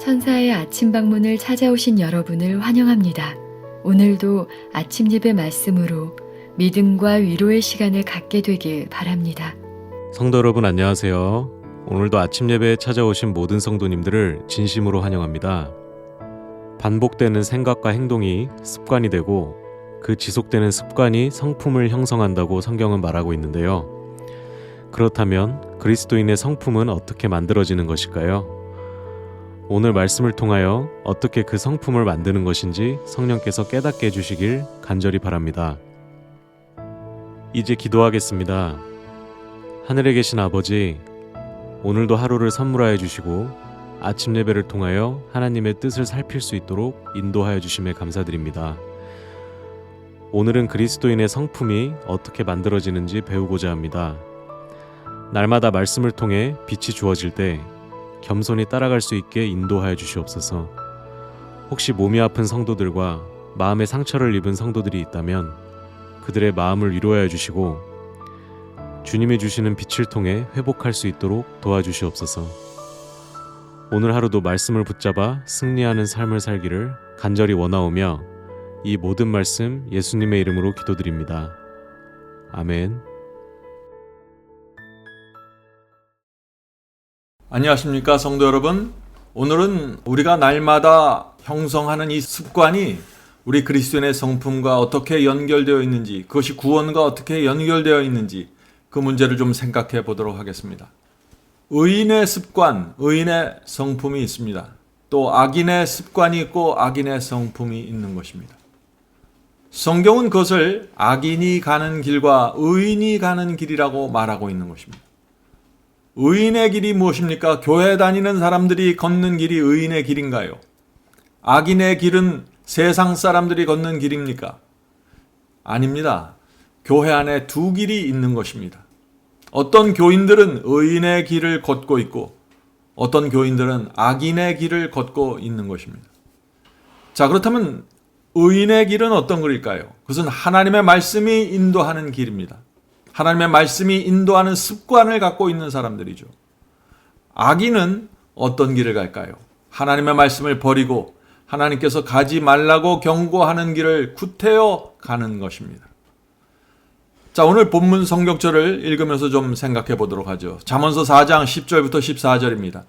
천사의 아침 방문을 찾아오신 여러분을 환영합니다. 오늘도 아침 예배 말씀으로 믿음과 위로의 시간을 갖게 되길 바랍니다. 성도 여러분 안녕하세요. 오늘도 아침 예배에 찾아오신 모든 성도님들을 진심으로 환영합니다. 반복되는 생각과 행동이 습관이 되고 그 지속되는 습관이 성품을 형성한다고 성경은 말하고 있는데요. 그렇다면 그리스도인의 성품은 어떻게 만들어지는 것일까요? 오늘 말씀을 통하여 어떻게 그 성품을 만드는 것인지 성령께서 깨닫게 해주시길 간절히 바랍니다. 이제 기도하겠습니다. 하늘에 계신 아버지, 오늘도 하루를 선물하여 주시고 아침 예배를 통하여 하나님의 뜻을 살필 수 있도록 인도하여 주심에 감사드립니다. 오늘은 그리스도인의 성품이 어떻게 만들어지는지 배우고자 합니다. 날마다 말씀을 통해 빛이 주어질 때 겸손히 따라갈 수 있게 인도하여 주시옵소서. 혹시 몸이 아픈 성도들과 마음의 상처를 입은 성도들이 있다면 그들의 마음을 위로하여 주시고 주님이 주시는 빛을 통해 회복할 수 있도록 도와주시옵소서. 오늘 하루도 말씀을 붙잡아 승리하는 삶을 살기를 간절히 원하오며 이 모든 말씀 예수님의 이름으로 기도드립니다. 아멘. 안녕하십니까 성도 여러분. 오늘은 우리가 날마다 형성하는 이 습관이 우리 그리스도인의 성품과 어떻게 연결되어 있는지, 그것이 구원과 어떻게 연결되어 있는지 그 문제를 좀 생각해 보도록 하겠습니다. 의인의 습관, 의인의 성품이 있습니다. 또 악인의 습관이 있고 악인의 성품이 있는 것입니다. 성경은 그것을 악인이 가는 길과 의인이 가는 길이라고 말하고 있는 것입니다. 의인의 길이 무엇입니까? 교회 다니는 사람들이 걷는 길이 의인의 길인가요? 악인의 길은 세상 사람들이 걷는 길입니까? 아닙니다. 교회 안에 두 길이 있는 것입니다. 어떤 교인들은 의인의 길을 걷고 있고 어떤 교인들은 악인의 길을 걷고 있는 것입니다. 자, 그렇다면 의인의 길은 어떤 길일까요? 그것은 하나님의 말씀이 인도하는 길입니다. 하나님의 말씀이 인도하는 습관을 갖고 있는 사람들이죠. 악인은 어떤 길을 갈까요? 하나님의 말씀을 버리고 하나님께서 가지 말라고 경고하는 길을 구태여 가는 것입니다. 자, 오늘 본문 성경절을 읽으면서 좀 생각해 보도록 하죠. 잠언서 4장 10절부터 14절입니다.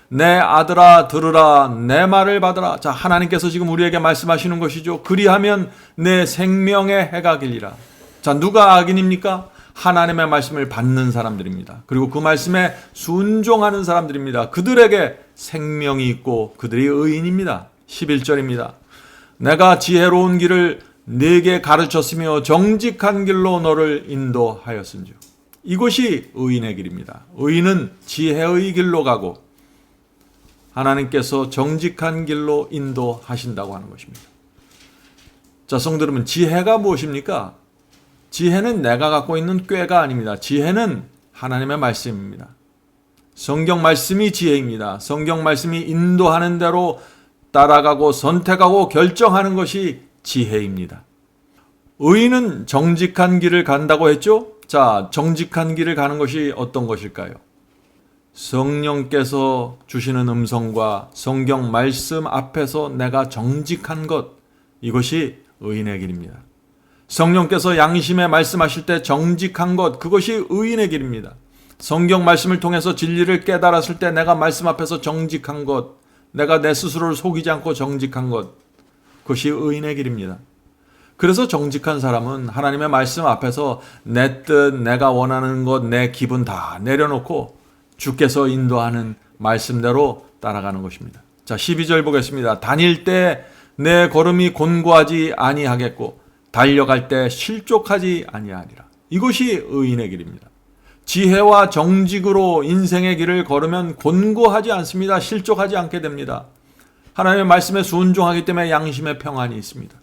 내 아들아 들으라, 내 말을 받으라. 자, 하나님께서 지금 우리에게 말씀하시는 것이죠. 그리하면 내 생명의 해가 길리라. 자, 누가 악인입니까? 하나님의 말씀을 받는 사람들입니다. 그리고 그 말씀에 순종하는 사람들입니다. 그들에게 생명이 있고 그들이 의인입니다. 11절입니다. 내가 지혜로운 길을 네게 가르쳤으며 정직한 길로 너를 인도하였은즉. 이것이 의인의 길입니다. 의인은 지혜의 길로 가고 하나님께서 정직한 길로 인도하신다고 하는 것입니다. 자, 성도 여러분, 지혜가 무엇입니까? 지혜는 내가 갖고 있는 꾀가 아닙니다. 지혜는 하나님의 말씀입니다. 성경 말씀이 지혜입니다. 성경 말씀이 인도하는 대로 따라가고 선택하고 결정하는 것이 지혜입니다. 의인은 정직한 길을 간다고 했죠? 자, 정직한 길을 가는 것이 어떤 것일까요? 성령께서 주시는 음성과 성경 말씀 앞에서 내가 정직한 것, 이것이 의인의 길입니다. 성령께서 양심에 말씀하실 때 정직한 것, 그것이 의인의 길입니다. 성경 말씀을 통해서 진리를 깨달았을 때 내가 말씀 앞에서 정직한 것, 내가 내 스스로를 속이지 않고 정직한 것, 그것이 의인의 길입니다. 그래서 정직한 사람은 하나님의 말씀 앞에서 내 뜻, 내가 원하는 것, 내 기분 다 내려놓고 주께서 인도하는 말씀대로 따라가는 것입니다. 자, 12절 보겠습니다. 다닐 때 내 걸음이 곤고하지 아니하겠고 달려갈 때 실족하지 아니하리라. 이것이 의인의 길입니다. 지혜와 정직으로 인생의 길을 걸으면 곤고하지 않습니다. 실족하지 않게 됩니다. 하나님의 말씀에 순종하기 때문에 양심의 평안이 있습니다.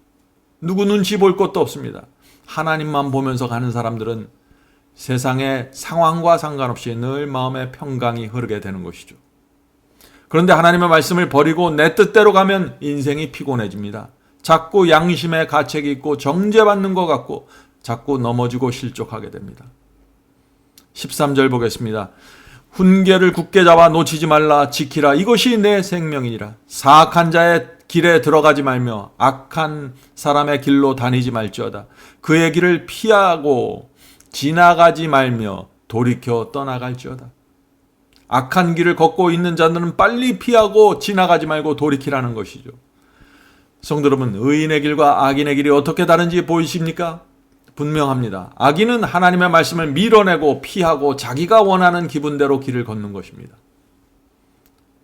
누구 눈치 볼 것도 없습니다. 하나님만 보면서 가는 사람들은 세상의 상황과 상관없이 늘 마음의 평강이 흐르게 되는 것이죠. 그런데 하나님의 말씀을 버리고 내 뜻대로 가면 인생이 피곤해집니다. 자꾸 양심의 가책이 있고 정죄받는 것 같고 자꾸 넘어지고 실족하게 됩니다. 13절 보겠습니다. 훈계를 굳게 잡아 놓치지 말라. 지키라. 이것이 내 생명이니라. 사악한 자의 길에 들어가지 말며 악한 사람의 길로 다니지 말지어다. 그의 길을 피하고 지나가지 말며 돌이켜 떠나갈지어다. 악한 길을 걷고 있는 자들은 빨리 피하고 지나가지 말고 돌이키라는 것이죠. 성도 여러분, 의인의 길과 악인의 길이 어떻게 다른지 보이십니까? 분명합니다. 악인은 하나님의 말씀을 밀어내고 피하고 자기가 원하는 기분대로 길을 걷는 것입니다.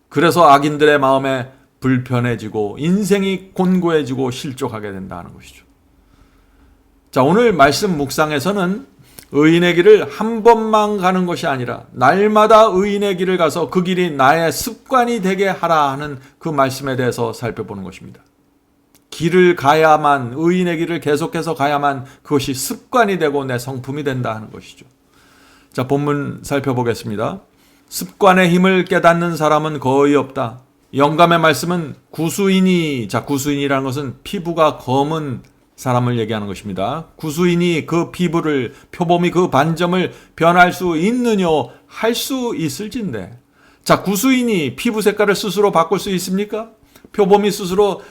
그래서 악인들의 마음에 불편해지고 인생이 곤고해지고 실족하게 된다는 것이죠. 자, 오늘 말씀 묵상에서는 의인의 길을 한 번만 가는 것이 아니라 날마다 의인의 길을 가서 그 길이 나의 습관이 되게 하라 하는 그 말씀에 대해서 살펴보는 것입니다. 길을 가야만, 의인의 길을 계속해서 가야만 그것이 습관이 되고 내 성품이 된다 하는 것이죠. 자, 본문 살펴보겠습니다. 습관의 힘을 깨닫는 사람은 거의 없다. 영감의 말씀은 구수인이, 자, 구수인이라는 것은 피부가 검은 사람을 얘기하는 것입니다. 구수인이 그 피부를, 표범이 그 반점을 변할 수 있느냐, 할 수 있을진데. 자, 구수인이 피부 색깔을 스스로 바꿀 수 있습니까? 표범이 스스로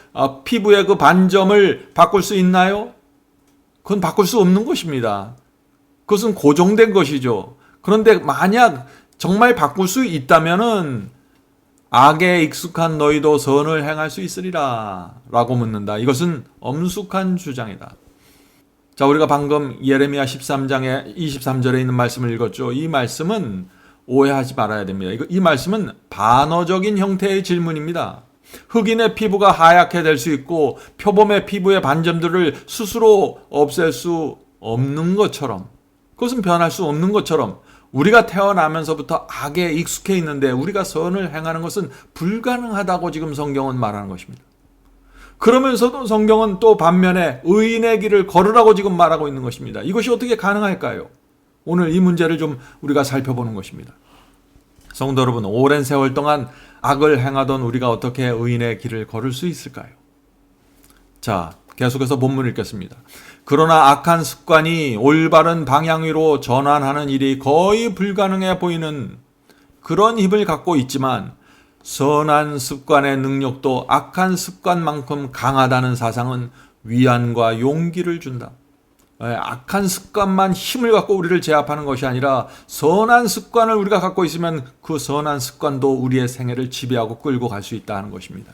피부의 그 반점을 바꿀 수 있나요? 그건 바꿀 수 없는 것입니다. 그것은 고정된 것이죠. 그런데 만약 정말 바꿀 수 있다면은 악에 익숙한 너희도 선을 행할 수 있으리라 라고 묻는다. 이것은 엄숙한 주장이다. 자, 우리가 방금 예레미야 13장의 23절에 있는 말씀을 읽었죠. 이 말씀은 오해하지 말아야 됩니다. 이 말씀은 반어적인 형태의 질문입니다. 흑인의 피부가 하얗게 될 수 있고 표범의 피부의 반점들을 스스로 없앨 수 없는 것처럼, 그것은 변할 수 없는 것처럼 우리가 태어나면서부터 악에 익숙해 있는데 우리가 선을 행하는 것은 불가능하다고 지금 성경은 말하는 것입니다. 그러면서도 성경은 또 반면에 의인의 길을 걸으라고 지금 말하고 있는 것입니다. 이것이 어떻게 가능할까요? 오늘 이 문제를 좀 우리가 살펴보는 것입니다. 성도 여러분, 오랜 세월 동안 악을 행하던 우리가 어떻게 의인의 길을 걸을 수 있을까요? 자, 계속해서 본문을 읽겠습니다. 그러나 악한 습관이 올바른 방향 위로 전환하는 일이 거의 불가능해 보이는 그런 힘을 갖고 있지만 선한 습관의 능력도 악한 습관만큼 강하다는 사상은 위안과 용기를 준다. 악한 습관만 힘을 갖고 우리를 제압하는 것이 아니라 선한 습관을 우리가 갖고 있으면 그 선한 습관도 우리의 생애를 지배하고 끌고 갈 수 있다는 것입니다.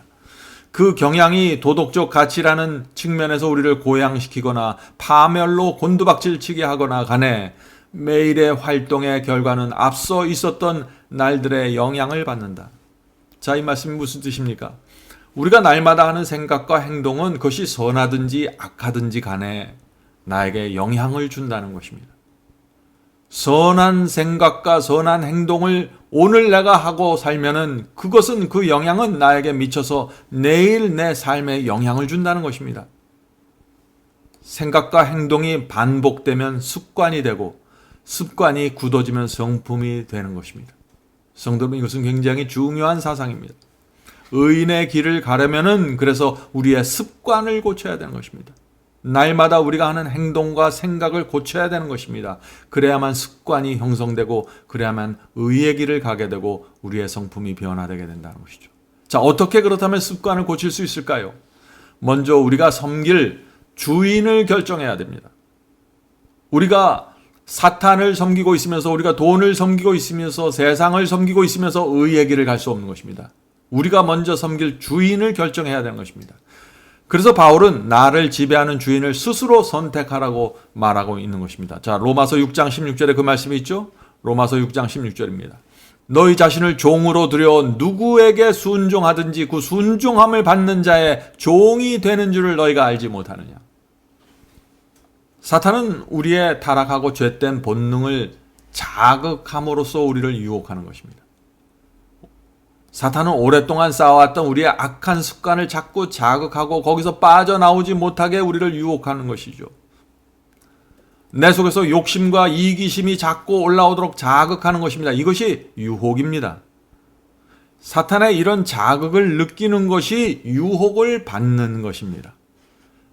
그 경향이 도덕적 가치라는 측면에서 우리를 고양시키거나 파멸로 곤두박질치게 하거나 간에 매일의 활동의 결과는 앞서 있었던 날들의 영향을 받는다. 자, 이 말씀이 무슨 뜻입니까? 우리가 날마다 하는 생각과 행동은 그것이 선하든지 악하든지 간에 나에게 영향을 준다는 것입니다. 선한 생각과 선한 행동을 오늘 내가 하고 살면은 그것은, 그 영향은 나에게 미쳐서 내일 내 삶에 영향을 준다는 것입니다. 생각과 행동이 반복되면 습관이 되고 습관이 굳어지면 성품이 되는 것입니다. 성도는 이것은 굉장히 중요한 사상입니다. 의인의 길을 가려면은 그래서 우리의 습관을 고쳐야 되는 것입니다. 날마다 우리가 하는 행동과 생각을 고쳐야 되는 것입니다. 그래야만 습관이 형성되고 그래야만 의의 길을 가게 되고 우리의 성품이 변화되게 된다는 것이죠. 자, 어떻게 그렇다면 습관을 고칠 수 있을까요? 먼저 우리가 섬길 주인을 결정해야 됩니다. 우리가 사탄을 섬기고 있으면서, 우리가 돈을 섬기고 있으면서, 세상을 섬기고 있으면서 의의 길을 갈 수 없는 것입니다. 우리가 먼저 섬길 주인을 결정해야 되는 것입니다. 그래서 바울은 나를 지배하는 주인을 스스로 선택하라고 말하고 있는 것입니다. 자, 로마서 6장 16절에 그 말씀이 있죠? 로마서 6장 16절입니다. 너희 자신을 종으로 들여 누구에게 순종하든지 그 순종함을 받는 자의 종이 되는 줄을 너희가 알지 못하느냐. 사탄은 우리의 타락하고 죄된 본능을 자극함으로써 우리를 유혹하는 것입니다. 사탄은 오랫동안 쌓아왔던 우리의 악한 습관을 자꾸 자극하고 거기서 빠져나오지 못하게 우리를 유혹하는 것이죠. 내 속에서 욕심과 이기심이 자꾸 올라오도록 자극하는 것입니다. 이것이 유혹입니다. 사탄의 이런 자극을 느끼는 것이 유혹을 받는 것입니다.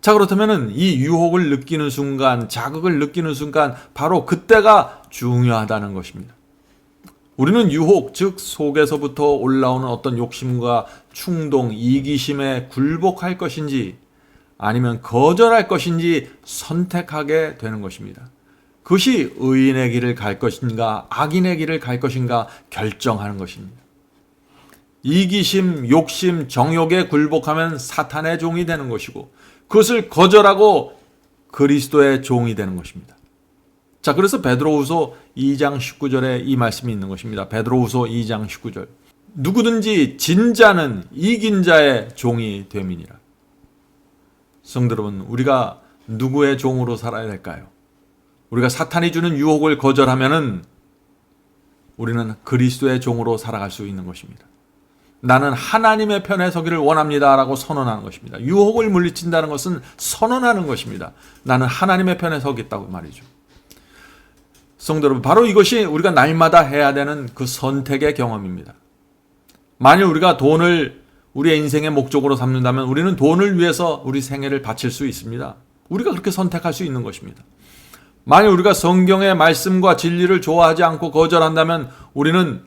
자, 그렇다면 이 유혹을 느끼는 순간, 자극을 느끼는 순간 바로 그때가 중요하다는 것입니다. 우리는 유혹, 즉 속에서부터 올라오는 어떤 욕심과 충동, 이기심에 굴복할 것인지 아니면 거절할 것인지 선택하게 되는 것입니다. 그것이 의인의 길을 갈 것인가 악인의 길을 갈 것인가 결정하는 것입니다. 이기심, 욕심, 정욕에 굴복하면 사탄의 종이 되는 것이고 그것을 거절하고 그리스도의 종이 되는 것입니다. 자, 그래서 베드로후서 2장 19절에 이 말씀이 있는 것입니다. 베드로후서 2장 19절. 누구든지 진자는 이긴 자의 종이 됨이니라. 성도 여러분, 우리가 누구의 종으로 살아야 될까요? 우리가 사탄이 주는 유혹을 거절하면은 우리는 그리스도의 종으로 살아갈 수 있는 것입니다. 나는 하나님의 편에 서기를 원합니다라고 선언하는 것입니다. 유혹을 물리친다는 것은 선언하는 것입니다. 나는 하나님의 편에 서겠다고 말이죠. 성도 여러분, 바로 이것이 우리가 날마다 해야 되는 그 선택의 경험입니다. 만일 우리가 돈을 우리의 인생의 목적으로 삼는다면 우리는 돈을 위해서 우리 생애를 바칠 수 있습니다. 우리가 그렇게 선택할 수 있는 것입니다. 만일 우리가 성경의 말씀과 진리를 좋아하지 않고 거절한다면 우리는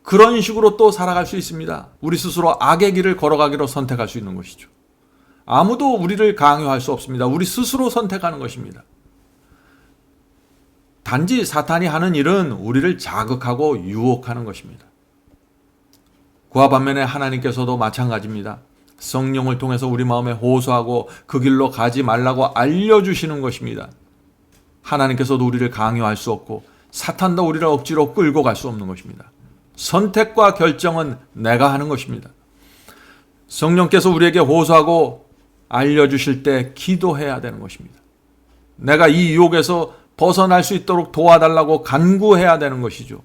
그런 식으로 또 살아갈 수 있습니다. 우리 스스로 악의 길을 걸어가기로 선택할 수 있는 것이죠. 아무도 우리를 강요할 수 없습니다. 우리 스스로 선택하는 것입니다. 단지 사탄이 하는 일은 우리를 자극하고 유혹하는 것입니다. 그와 반면에 하나님께서도 마찬가지입니다. 성령을 통해서 우리 마음에 호소하고 그 길로 가지 말라고 알려주시는 것입니다. 하나님께서도 우리를 강요할 수 없고 사탄도 우리를 억지로 끌고 갈 수 없는 것입니다. 선택과 결정은 내가 하는 것입니다. 성령께서 우리에게 호소하고 알려주실 때 기도해야 되는 것입니다. 내가 이 유혹에서 벗어날 수 있도록 도와달라고 간구해야 되는 것이죠.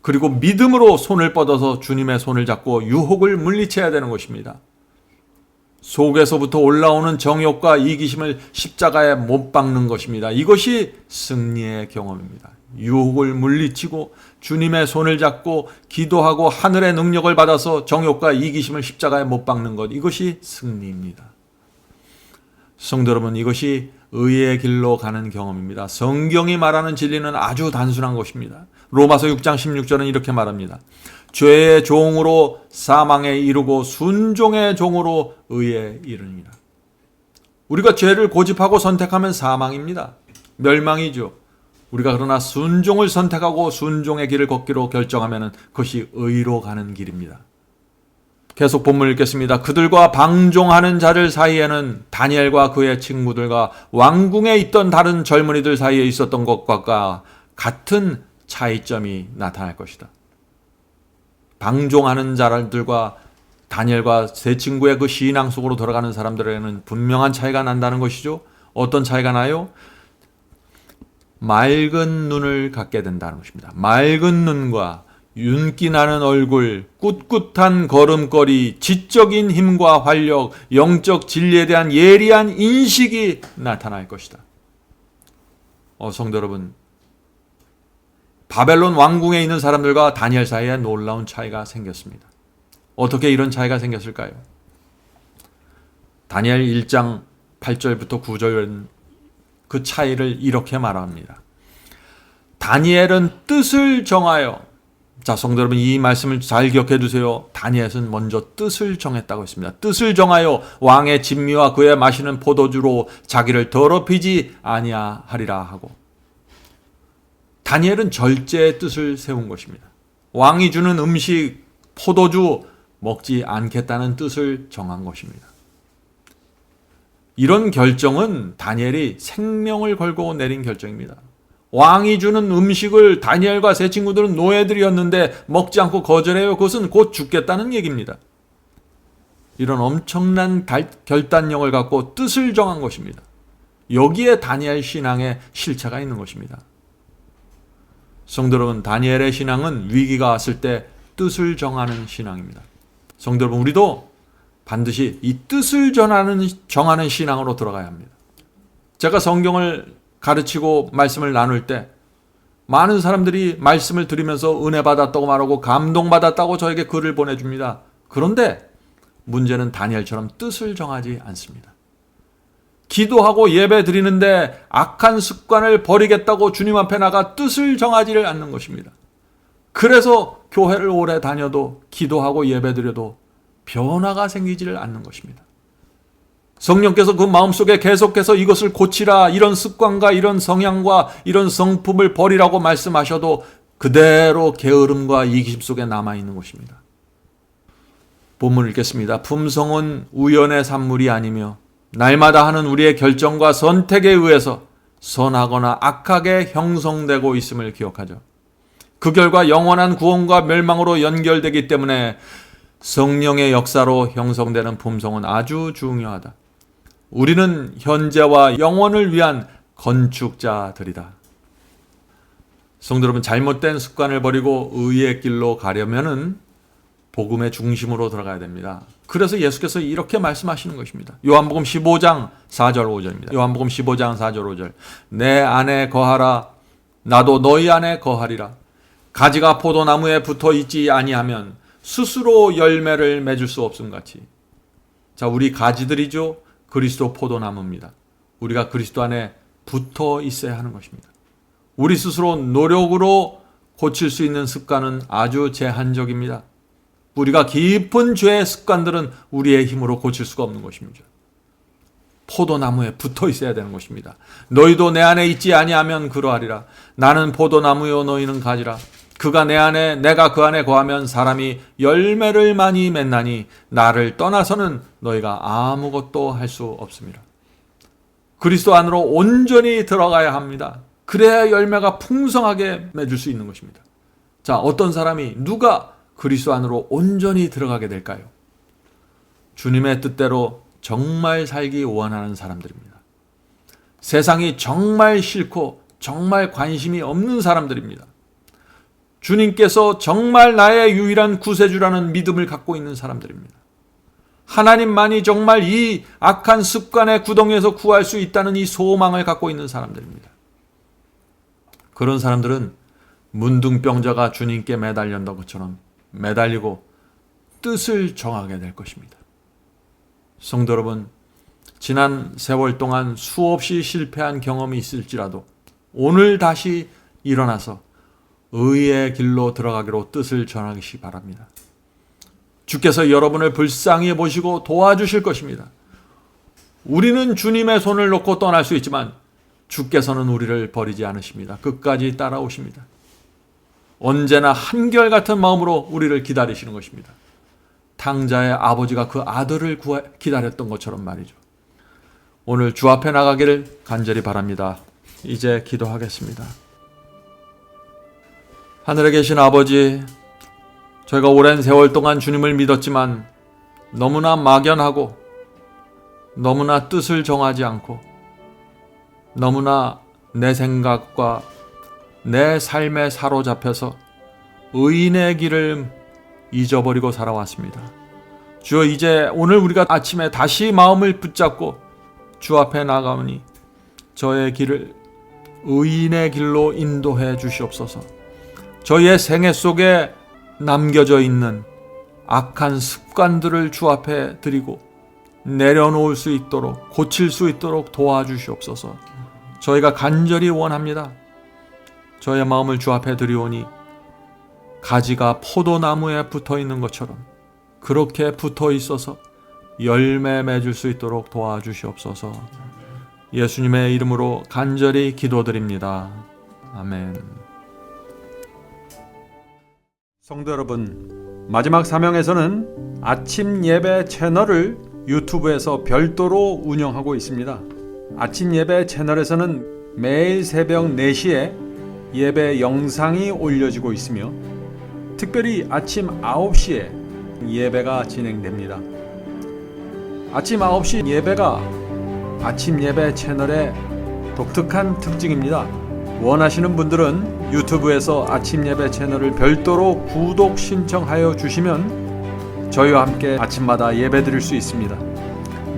그리고 믿음으로 손을 뻗어서 주님의 손을 잡고 유혹을 물리쳐야 되는 것입니다. 속에서부터 올라오는 정욕과 이기심을 십자가에 못 박는 것입니다. 이것이 승리의 경험입니다. 유혹을 물리치고 주님의 손을 잡고 기도하고 하늘의 능력을 받아서 정욕과 이기심을 십자가에 못 박는 것, 이것이 승리입니다. 성도 여러분, 이것이 의의 길로 가는 경험입니다. 성경이 말하는 진리는 아주 단순한 것입니다. 로마서 6장 16절은 이렇게 말합니다. 죄의 종으로 사망에 이르고 순종의 종으로 의에 이르니라. 우리가 죄를 고집하고 선택하면 사망입니다. 멸망이죠. 우리가 그러나 순종을 선택하고 순종의 길을 걷기로 결정하면 그것이 의로 가는 길입니다. 계속 본문 읽겠습니다. 그들과 방종하는 자들 사이에는 다니엘과 그의 친구들과 왕궁에 있던 다른 젊은이들 사이에 있었던 것과 같은 차이점이 나타날 것이다. 방종하는 자들과 다니엘과 세 친구의 그 신앙 속으로 돌아가는 사람들에게는 분명한 차이가 난다는 것이죠. 어떤 차이가 나요? 맑은 눈을 갖게 된다는 것입니다. 맑은 눈과 윤기 나는 얼굴, 꿋꿋한 걸음걸이, 지적인 힘과 활력, 영적 진리에 대한 예리한 인식이 나타날 것이다. 성도 여러분, 바벨론 왕궁에 있는 사람들과 다니엘 사이에 놀라운 차이가 생겼습니다. 어떻게 이런 차이가 생겼을까요? 다니엘 1장 8절부터 9절은 그 차이를 이렇게 말합니다. 다니엘은 뜻을 정하여, 자, 성도 여러분, 이 말씀을 잘 기억해 두세요. 다니엘은 먼저 뜻을 정했다고 했습니다. 뜻을 정하여 왕의 진미와 그의 마시는 포도주로 자기를 더럽히지 아니하리라 하고, 다니엘은 절제의 뜻을 세운 것입니다. 왕이 주는 음식, 포도주 먹지 않겠다는 뜻을 정한 것입니다. 이런 결정은 다니엘이 생명을 걸고 내린 결정입니다. 왕이 주는 음식을 다니엘과 세 친구들은 노예들이었는데 먹지 않고 거절해요. 그것은 곧 죽겠다는 얘기입니다. 이런 엄청난 결단력을 갖고 뜻을 정한 것입니다. 여기에 다니엘 신앙의 실체가 있는 것입니다. 성도 여러분, 다니엘의 신앙은 위기가 왔을 때 뜻을 정하는 신앙입니다. 성도 여러분, 우리도 반드시 이 뜻을 정하는 신앙으로 들어가야 합니다. 제가 성경을 가르치고 말씀을 나눌 때 많은 사람들이 말씀을 들으면서 은혜 받았다고 말하고 감동받았다고 저에게 글을 보내줍니다. 그런데 문제는 다니엘처럼 뜻을 정하지 않습니다. 기도하고 예배 드리는데 악한 습관을 버리겠다고 주님 앞에 나가 뜻을 정하지를 않는 것입니다. 그래서 교회를 오래 다녀도 기도하고 예배드려도 변화가 생기지를 않는 것입니다. 성령께서 그 마음속에 계속해서 이것을 고치라, 이런 습관과 이런 성향과 이런 성품을 버리라고 말씀하셔도 그대로 게으름과 이기심 속에 남아있는 것입니다. 본문을 읽겠습니다. 품성은 우연의 산물이 아니며 날마다 하는 우리의 결정과 선택에 의해서 선하거나 악하게 형성되고 있음을 기억하죠. 그 결과 영원한 구원과 멸망으로 연결되기 때문에 성령의 역사로 형성되는 품성은 아주 중요하다. 우리는 현재와 영원을 위한 건축자들이다. 성도 여러분, 잘못된 습관을 버리고 의의 길로 가려면은 복음의 중심으로 들어가야 됩니다. 그래서 예수께서 이렇게 말씀하시는 것입니다. 요한복음 15장 4절 5절입니다. 요한복음 15장 4절 5절. 내 안에 거하라, 나도 너희 안에 거하리라. 가지가 포도나무에 붙어 있지 아니하면 스스로 열매를 맺을 수 없음 같이. 자, 우리 가지들이죠. 그리스도 포도나무입니다. 우리가 그리스도 안에 붙어 있어야 하는 것입니다. 우리 스스로 노력으로 고칠 수 있는 습관은 아주 제한적입니다. 우리가 깊은 죄의 습관들은 우리의 힘으로 고칠 수가 없는 것입니다. 포도나무에 붙어 있어야 되는 것입니다. 너희도 내 안에 있지 아니하면 그러하리라. 나는 포도나무요 너희는 가지라. 그가 내 안에 내가 그 안에 거하면 사람이 열매를 많이 맺나니 나를 떠나서는 너희가 아무것도 할 수 없습니다. 그리스도 안으로 온전히 들어가야 합니다. 그래야 열매가 풍성하게 맺을 수 있는 것입니다. 자, 어떤 사람이 누가 그리스도 안으로 온전히 들어가게 될까요? 주님의 뜻대로 정말 살기 원하는 사람들입니다. 세상이 정말 싫고 정말 관심이 없는 사람들입니다. 주님께서 정말 나의 유일한 구세주라는 믿음을 갖고 있는 사람들입니다. 하나님만이 정말 이 악한 습관의 구덩이에서 구할 수 있다는 이 소망을 갖고 있는 사람들입니다. 그런 사람들은 문둥병자가 주님께 매달렸던 것처럼 매달리고 뜻을 정하게 될 것입니다. 성도 여러분, 지난 세월 동안 수없이 실패한 경험이 있을지라도 오늘 다시 일어나서 의의 길로 들어가기로 뜻을 전하시기 바랍니다. 주께서 여러분을 불쌍히 보시고 도와주실 것입니다. 우리는 주님의 손을 놓고 떠날 수 있지만 주께서는 우리를 버리지 않으십니다. 끝까지 따라오십니다. 언제나 한결같은 마음으로 우리를 기다리시는 것입니다. 탕자의 아버지가 그 아들을 기다렸던 것처럼 말이죠. 오늘 주 앞에 나가기를 간절히 바랍니다. 이제 기도하겠습니다. 하늘에 계신 아버지, 저희가 오랜 세월 동안 주님을 믿었지만 너무나 막연하고 너무나 뜻을 정하지 않고 너무나 내 생각과 내 삶에 사로잡혀서 의인의 길을 잊어버리고 살아왔습니다. 주여, 이제 오늘 우리가 아침에 다시 마음을 붙잡고 주 앞에 나가오니 저의 길을 의인의 길로 인도해 주시옵소서. 저희의 생애 속에 남겨져 있는 악한 습관들을 주 앞에 드리고 내려놓을 수 있도록, 고칠 수 있도록 도와주시옵소서. 저희가 간절히 원합니다. 저의 마음을 주 앞에 드리오니 가지가 포도나무에 붙어 있는 것처럼 그렇게 붙어 있어서 열매 맺을 수 있도록 도와주시옵소서. 예수님의 이름으로 간절히 기도드립니다. 아멘. 성도 여러분, 마지막 사명에서는 아침 예배 채널을 유튜브에서 별도로 운영하고 있습니다. 아침 예배 채널에서는 매일 새벽 4시에 예배 영상이 올려지고 있으며 특별히 아침 9시에 예배가 진행됩니다. 아침 9시 예배가 아침 예배 채널의 독특한 특징입니다. 원하시는 분들은 유튜브에서 아침 예배 채널을 별도로 구독 신청하여 주시면 저희와 함께 아침마다 예배 드릴 수 있습니다.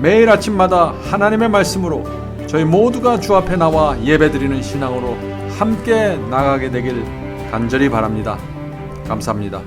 매일 아침마다 하나님의 말씀으로 저희 모두가 주 앞에 나와 예배 드리는 신앙으로 함께 나가게 되길 간절히 바랍니다. 감사합니다.